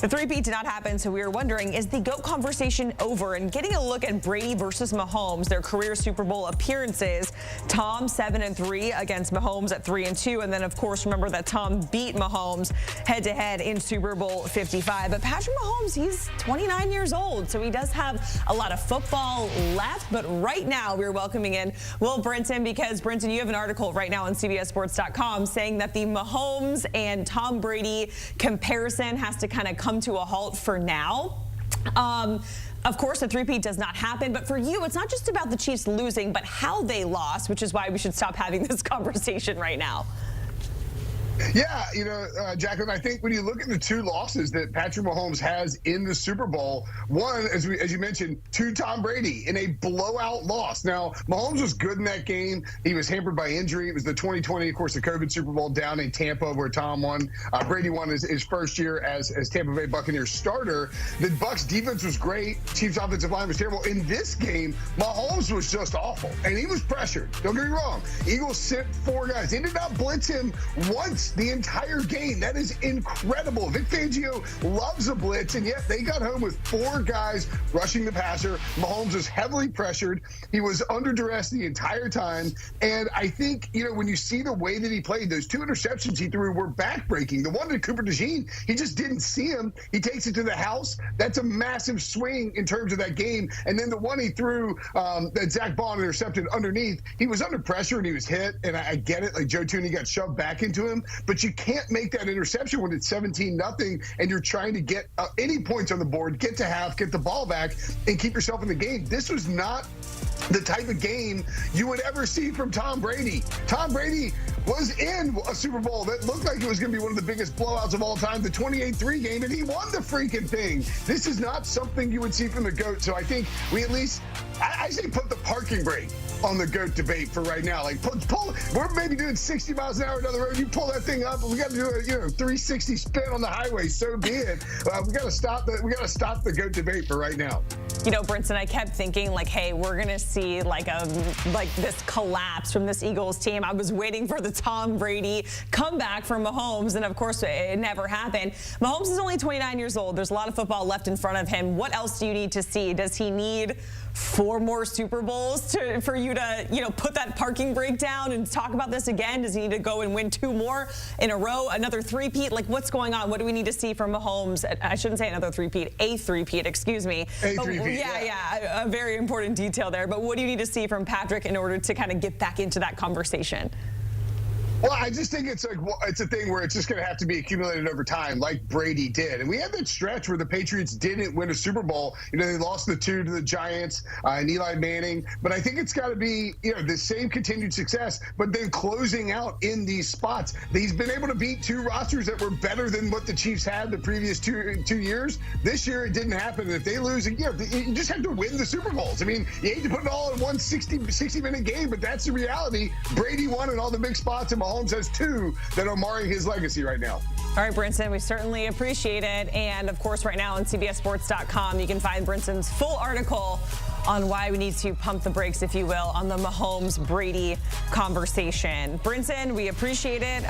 The three-peat did not happen, so we were wondering, is the GOAT conversation over? And getting a look at Brady versus Mahomes, their career Super Bowl appearances. Tom 7-3 against Mahomes at 3-2. And then, of course, remember that Tom beat Mahomes head-to-head in Super Bowl 55. But Patrick Mahomes, he's 29 years old, so he does have a lot of football left. But right now, we're welcoming in Will Brinson, because, Brinson, you have an article right now on CBSSports.com saying that the Mahomes and Tom Brady comparison has to kind of come to a halt for now. Of course, a three-peat does not happen, but for you, it's not just about the Chiefs losing, but how they lost, which is why we should stop having this conversation right now. Yeah, Jacqueline, I think when you look at the two losses that Patrick Mahomes has in the Super Bowl, one, as you mentioned, to Tom Brady in a blowout loss. Now, Mahomes was good in that game. He was hampered by injury. It was the 2020, of course, the COVID Super Bowl down in Tampa where Tom won. Brady won his first year as Tampa Bay Buccaneers starter. The Bucs defense was great. Chiefs offensive line was terrible. In this game, Mahomes was just awful, and he was pressured. Don't get me wrong. Eagles sent 4 guys. They did not blitz him once the entire game. That is incredible. Vic Fangio loves a blitz, and yet they got home with 4 guys rushing the passer. Mahomes was heavily pressured. He was under duress the entire time. And I think, when you see the way that he played, those 2 interceptions he threw were backbreaking. The one to Cooper DeJean, he just didn't see him. He takes it to the house. That's a massive swing in terms of that game. And then the one he threw that Zach Bond intercepted underneath, he was under pressure and he was hit. And I get it. Like Joe Tooney got shoved back into him. But you can't make that interception when it's 17-0 and you're trying to get any points on the board, get to half, get the ball back, and keep yourself in the game. This was not the type of game you would ever see from Tom Brady. Tom Brady was in a Super Bowl that looked like it was going to be one of the biggest blowouts of all time, the 28-3 game, and he won the freaking thing. This is not something you would see from the GOAT. So I think we at least, I say put the parking brake on the GOAT debate for right now. Like, pull, we're maybe doing 60 miles an hour down the road. You pull that thing up, and we got to do a 360 spin on the highway. So be it. We got to stop the GOAT debate for right now. Brinson, I kept thinking, like, hey, we're going to see like this collapse from this Eagles team. I was waiting for the Tom Brady comeback from Mahomes, and of course it never happened. Mahomes is only 29 years old. There's a lot of football left in front of him. What else do you need to see? Does he need 4 more Super Bowls for you to, put that parking brake down and talk about this again? Does he need to go and win 2 more in a row? Another three-peat? Like, what's going on? What do we need to see from Mahomes? I shouldn't say another three-peat, a three-peat, excuse me. A three-peat, yeah, a very important detail there. But what do you need to see from Patrick in order to kind of get back into that conversation? Well, I just think it's a thing where it's just going to have to be accumulated over time, like Brady did. And we had that stretch where the Patriots didn't win a Super Bowl. They lost the 2 to the Giants and Eli Manning. But I think it's got to be, the same continued success, but then closing out in these spots. He's been able to beat 2 rosters that were better than what the Chiefs had the previous two years. This year, it didn't happen. And if they lose, you just have to win the Super Bowls. I mean, you hate to put it all in one 60-minute game, but that's the reality. Brady won in all the big spots, and Mahomes has 2 that are marring his legacy right now. All right, Brinson, we certainly appreciate it. And, of course, right now on CBSSports.com, you can find Brinson's full article on why we need to pump the brakes, if you will, on the Mahomes-Brady conversation. Brinson, we appreciate it.